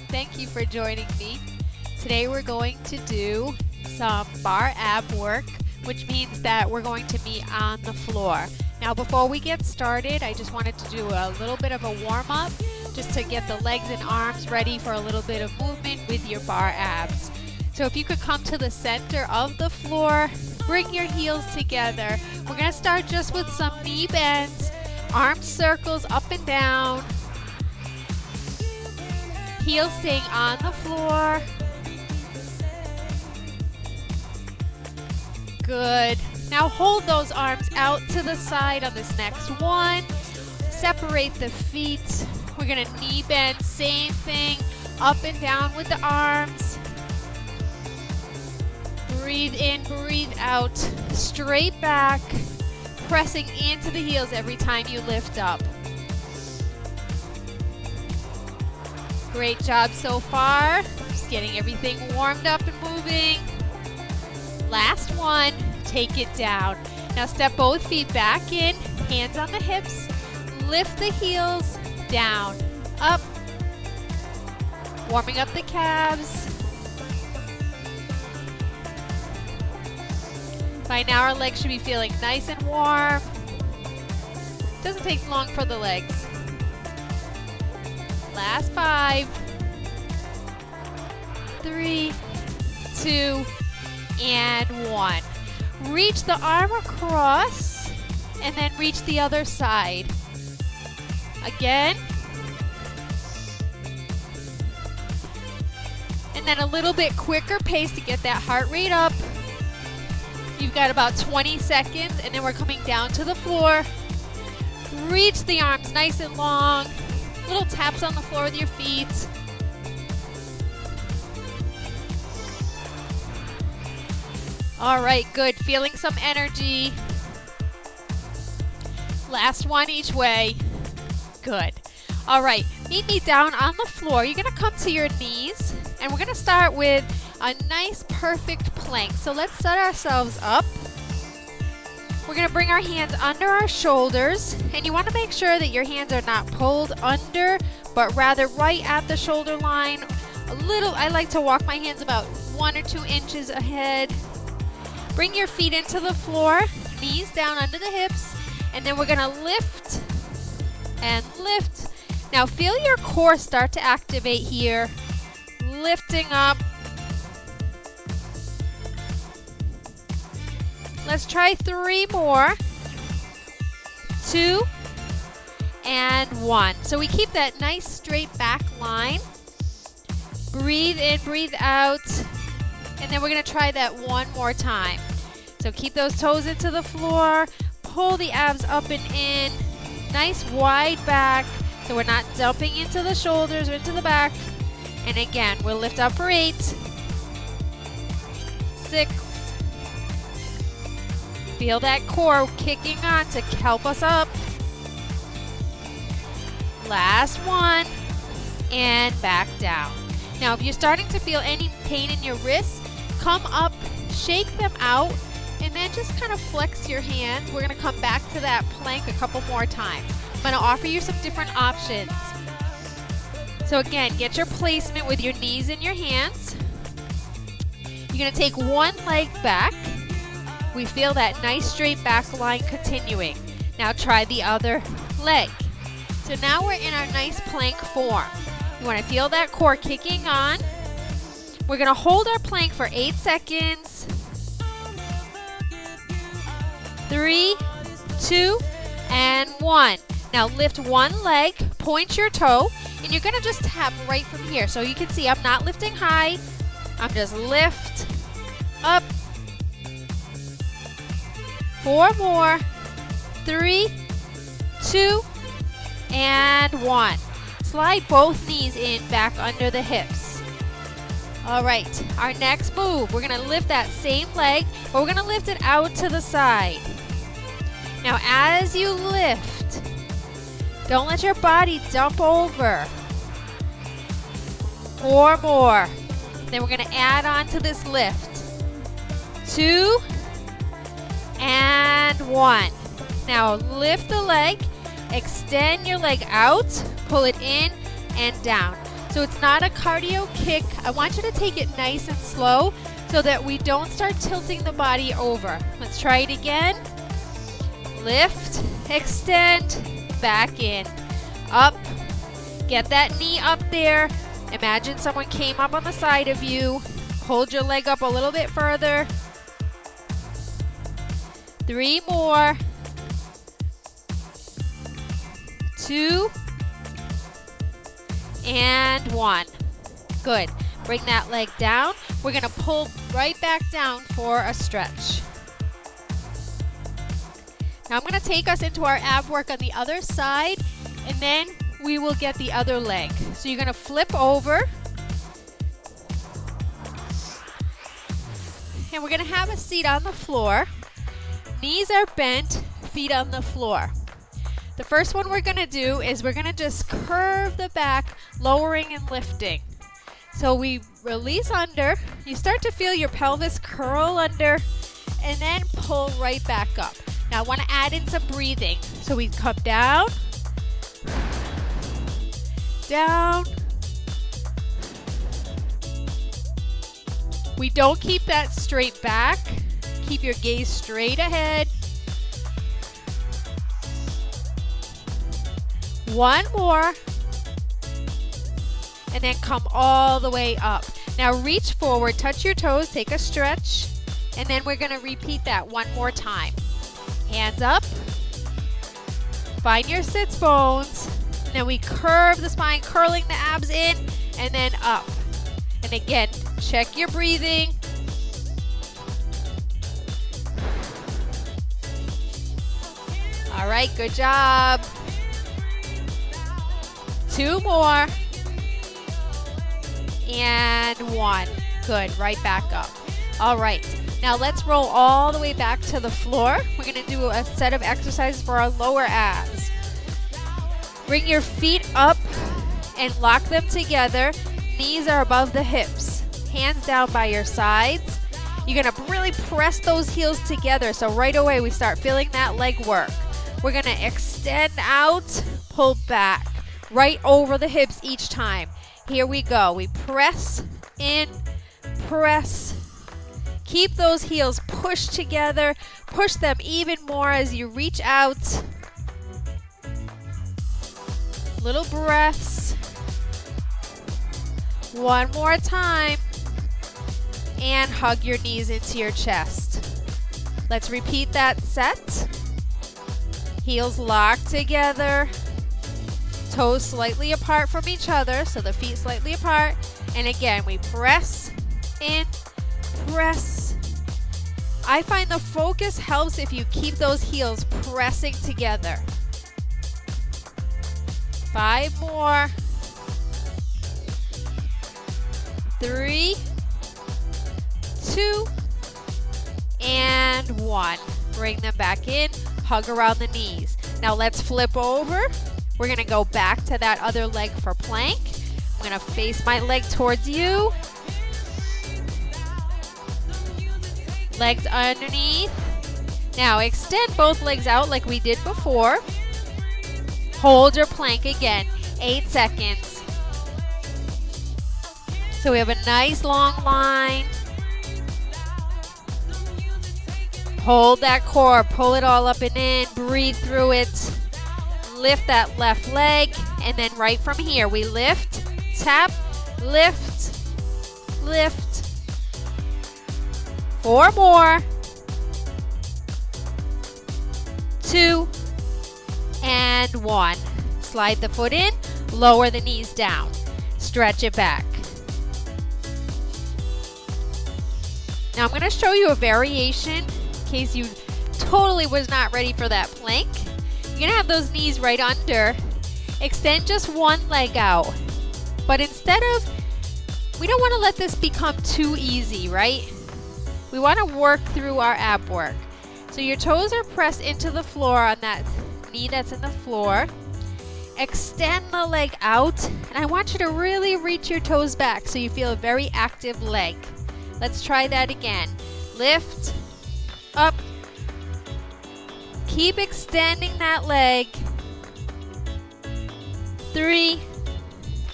Thank you for joining me. Today we're going to do some bar ab work, which means that we're going to be on the floor. Now before we get started, I just wanted to do a little bit of a warm-up just to get the legs and arms ready for a little bit of movement with your bar abs. So if you could come to the center of the floor, bring your heels together. We're going to start just with some knee bends, arm circles up and down, heels staying on the floor. Good. Now hold those arms out to the side on this next one. Separate the feet. We're going to knee bend, same thing, up and down with the arms. Breathe in, breathe out, straight back, pressing into the heels every time you lift up. Great job so far. Just getting everything warmed up and moving. Last one, take it down. Now step both feet back in, hands on the hips, lift the heels, down, up, warming up the calves. By now our legs should be feeling nice and warm. Doesn't take long for the legs. Last 5, 3, 2, and 1. Reach the arm across and then reach the other side. Again. And then a little bit quicker pace to get that heart rate up. You've got about 20 seconds and then we're coming down to the floor. Reach the arms nice and long. Little taps on the floor with your feet. All right, good. Feeling some energy. Last one each way. Good. All right, meet me down on the floor. You're gonna come to your knees and we're gonna start with a nice perfect plank. So let's set ourselves up. We're gonna bring our hands under our shoulders and you wanna make sure that your hands are not pulled under, but rather right at the shoulder line. I like to walk my hands about 1 or 2 inches ahead. Bring your feet into the floor, knees down under the hips, and then we're gonna lift and lift. Now feel your core start to activate here. Lifting up. Let's try 3 more. 2 and 1. So we keep that nice straight back line. Breathe in, breathe out. And then we're going to try that one more time. So keep those toes into the floor. Pull the abs up and in. Nice wide back. So we're not dumping into the shoulders or into the back. And again, we'll lift up for 8. 6. Feel that core kicking on to help us up. Last one. And back down. Now, if you're starting to feel any pain in your wrists, come up, shake them out, and then just kind of flex your hands. We're going to come back to that plank a couple more times. I'm going to offer you some different options. So again, get your placement with your knees and your hands. You're going to take one leg back. We feel that nice straight back line continuing. Now try the other leg. So now we're in our nice plank form. You want to feel that core kicking on. We're going to hold our plank for 8 seconds. 3, 2, and 1. Now lift one leg, point your toe, and you're going to just tap right from here. So you can see I'm not lifting high. I'm just lift, up. 4 more. 3, 2, and 1. Slide both knees in back under the hips. All right, our next move, we're gonna lift that same leg, but we're gonna lift it out to the side. Now as you lift, don't let your body dump over. 4 more. Then we're gonna add on to this lift. 2 and 1. Now lift the leg, extend your leg out, pull it in and down. So it's not a cardio kick. I want you to take it nice and slow so that we don't start tilting the body over. Let's try it again. Lift, extend, back in, up. Get that knee up there. Imagine someone came up on the side of you. Hold your leg up a little bit further. 3 more. 2 and 1. Good. Bring that leg down. We're going to pull right back down for a stretch. Now I'm going to take us into our ab work on the other side, and then we will get the other leg. So you're going to flip over, and we're going to have a seat on the floor. Knees are bent, feet on the floor. The first one we're going to do is we're going to just curve the back, lowering and lifting. So we release under. You start to feel your pelvis curl under, and then pull right back up. Now I want to add in some breathing. So we come down, down. We don't keep that straight back. Keep your gaze straight ahead. 1 more. And then come all the way up. Now reach forward, touch your toes, take a stretch, and then we're going to repeat that one more time. Hands up. Find your sits bones. And then we curve the spine, curling the abs in, and then up. And again, check your breathing. All right, good job. 2 more. And 1. Good, right back up. All right, now let's roll all the way back to the floor. We're gonna do a set of exercises for our lower abs. Bring your feet up and lock them together. Knees are above the hips. Hands down by your sides. You're gonna really press those heels together, so right away we start feeling that leg work. We're gonna extend out, pull back, right over the hips each time. Here we go. We press in, press. Keep those heels pushed together. Push them even more as you reach out. Little breaths. 1 more time. And hug your knees into your chest. Let's repeat that set. Heels locked together. Toes slightly apart from each other, so the feet slightly apart. And again, we press in, press. I find the focus helps if you keep those heels pressing together. 5 more. 3, 2, and 1. Bring them back in, hug around the knees. Now let's flip over. We're gonna go back to that other leg for plank. I'm gonna face my leg towards you. Legs underneath. Now extend both legs out like we did before. Hold your plank again, 8 seconds. So we have a nice long line. Hold that core, pull it all up and in, breathe through it. Lift that left leg, and then right from here, we lift, tap, lift, lift. 4 more. 2, and 1. Slide the foot in, lower the knees down. Stretch it back. Now I'm going to show you a variation in case you totally was not ready for that plank. You're going to have those knees right under. Extend just one leg out. But instead of, we don't want to let this become too easy, right? We want to work through our ab work. So your toes are pressed into the floor on that knee that's in the floor. Extend the leg out. And I want you to really reach your toes back so you feel a very active leg. Let's try that again. Lift, up. Keep extending that leg. 3,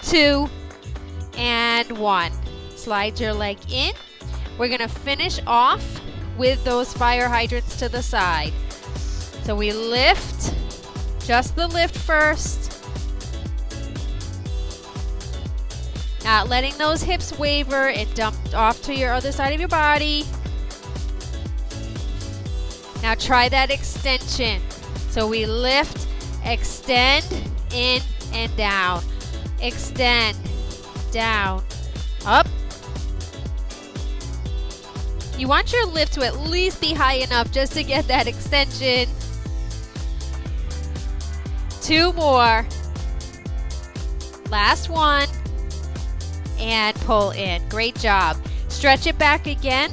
2, and 1. Slide your leg in. We're gonna finish off with those fire hydrants to the side. So we lift, just the lift first. Not letting those hips waver and dump off to your other side of your body. Now try that extension. So we lift, extend, in and down. Extend, down, up. You want your lift to at least be high enough just to get that extension. 2 more. Last one. And pull in. Great job. Stretch it back again.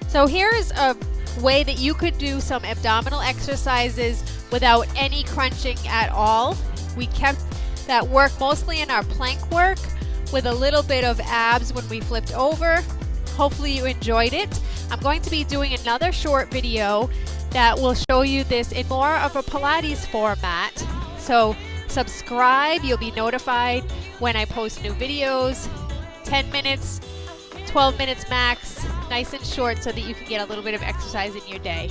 So here's a way that you could do some abdominal exercises without any crunching at all. We kept that work mostly in our plank work with a little bit of abs when we flipped over. Hopefully you enjoyed it. I'm going to be doing another short video that will show you this in more of a Pilates format. So subscribe, you'll be notified when I post new videos. 10 minutes, 12 minutes max, nice and short so that you can get a little bit of exercise in your day.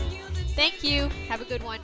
Thank you. Have a good one.